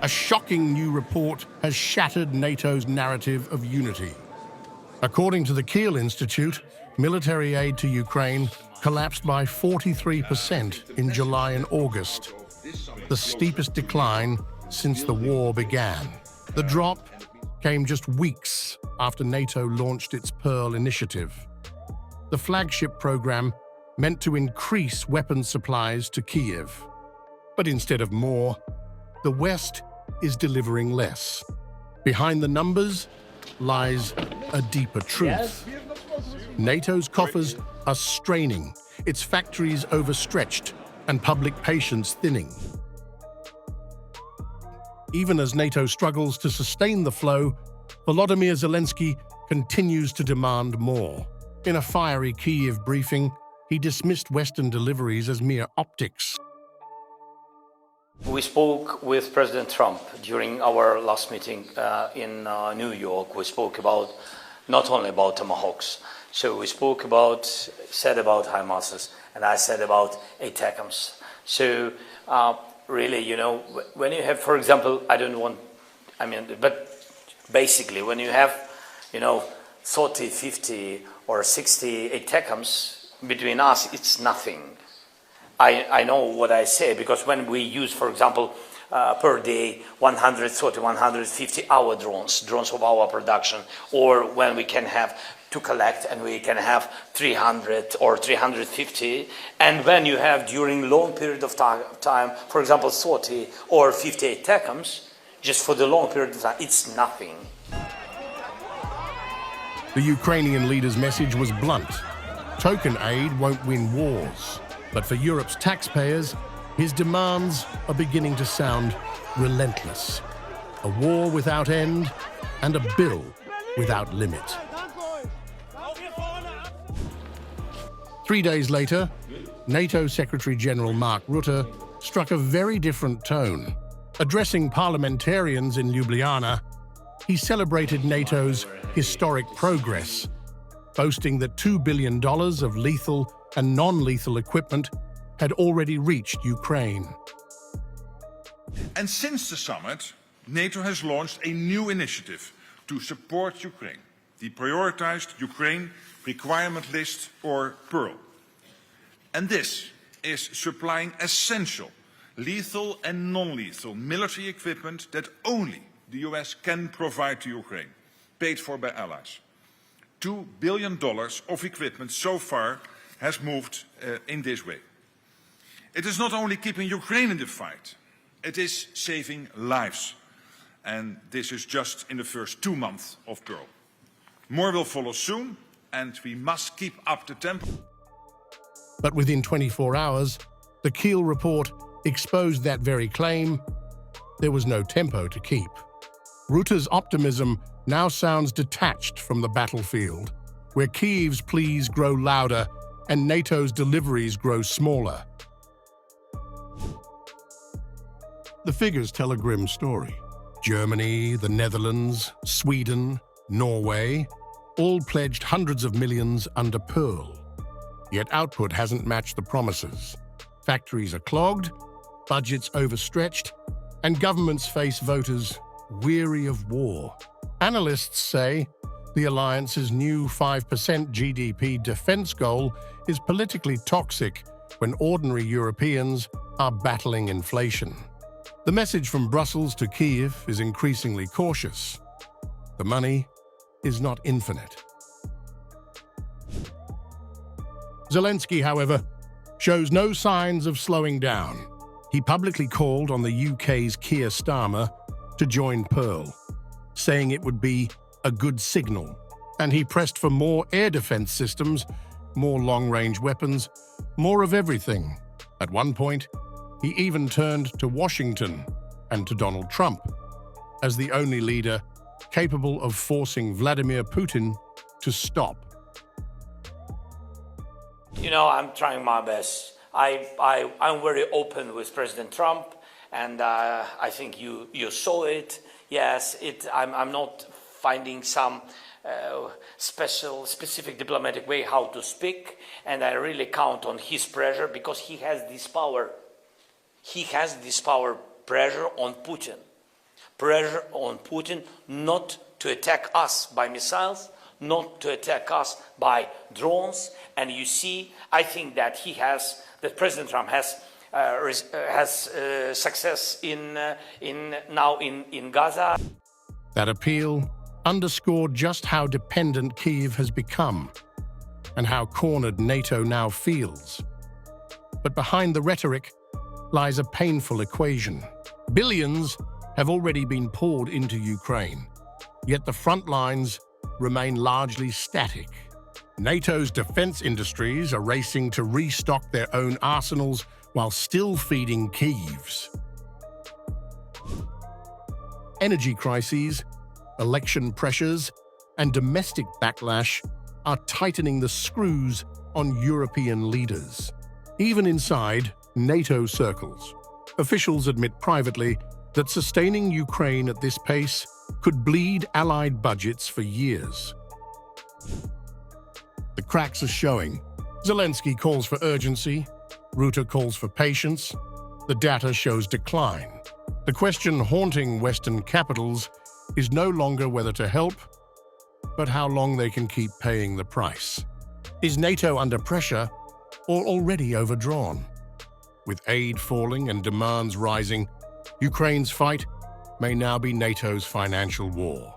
A shocking new report has shattered NATO's narrative of unity. According to the Kiel Institute, military aid to Ukraine collapsed by 43% in July and August, the steepest decline since the war began. The drop came just weeks after NATO launched its PERL initiative, the flagship program meant to increase weapons supplies to Kyiv. But instead of more, the West is delivering less. Behind the numbers lies a deeper truth. NATO's coffers are straining, its factories overstretched, and public patience thinning. Even as NATO struggles to sustain the flow, Volodymyr Zelensky continues to demand more. In a fiery Kyiv briefing, he dismissed Western deliveries as mere optics. We spoke with President Trump during our last meeting in New York. We spoke about not only about Tomahawks. So we spoke about, said about HIMARSs, and I said about ATACMS. So really, you know, when you have, for example, but basically when you have, you know, 30, 50 or 60 ATACMS between us, it's nothing. I know what I say, because when we use, for example, per day 130, 150 hour drones of our production, or when we can have to collect and we can have 300 or 350, and when you have during long period of time, for example 30 or 50 ATACMS, just for the long period of time, it's nothing. The Ukrainian leader's message was blunt. Token aid won't win wars. But for Europe's taxpayers, his demands are beginning to sound relentless. A war without end and a bill without limit. 3 days later, NATO Secretary General Mark Rutte struck a very different tone. Addressing parliamentarians in Ljubljana, he celebrated NATO's historic progress, boasting that $2 billion of lethal and non-lethal equipment had already reached Ukraine. And since the summit, NATO has launched a new initiative to support Ukraine, the Prioritized Ukraine Requirement List, or PERL. And this is supplying essential lethal and non-lethal military equipment that only the US can provide to Ukraine, paid for by allies. $2 billion of equipment so far has moved in this way. It is not only keeping Ukraine in the fight, it is saving lives. And this is just in the first 2 months of PERL. More will follow soon, and we must keep up the tempo. But within 24 hours, the Kiel report exposed that very claim. There was no tempo to keep. Rutte's optimism now sounds detached from the battlefield, where Kyiv's pleas grow louder and NATO's deliveries grow smaller. The figures tell a grim story. Germany, the Netherlands, Sweden, Norway, all pledged hundreds of millions under PURL. Yet output hasn't matched the promises. Factories are clogged, budgets overstretched, and governments face voters weary of war. Analysts say the alliance's new 5% GDP defense goal is politically toxic when ordinary Europeans are battling inflation. The message from Brussels to Kyiv is increasingly cautious. The money is not infinite. Zelensky, however, shows no signs of slowing down. He publicly called on the UK's Keir Starmer to join PERL, saying it would be a good signal. And he pressed for more air defense systems, more long-range weapons, more of everything. At one point, he even turned to Washington and to Donald Trump as the only leader capable of forcing Vladimir Putin to stop. You know, I'm trying my best. I'm very open with President Trump, and I think you saw it. Yes, I'm not finding some specific diplomatic way how to speak, and I really count on his pressure, because he has this power. He has this power, pressure on Putin. pressure on Putin not to attack us by missiles, not to attack us by drones. And you see, I think that President Trump has success now in Gaza. That appeal underscored just how dependent Kyiv has become and how cornered NATO now feels. But behind the rhetoric lies a painful equation. Billions have already been poured into Ukraine, yet the front lines remain largely static. NATO's defense industries are racing to restock their own arsenals while still feeding Kyiv's. Energy crises, election pressures, and domestic backlash are tightening the screws on European leaders. Even inside NATO circles, officials admit privately that sustaining Ukraine at this pace could bleed allied budgets for years. The cracks are showing. Zelensky calls for urgency, Rutte calls for patience, the data shows decline. The question haunting Western capitals is no longer whether to help, but how long they can keep paying the price. Is NATO under pressure or already overdrawn? With aid falling and demands rising, Ukraine's fight may now be NATO's financial war.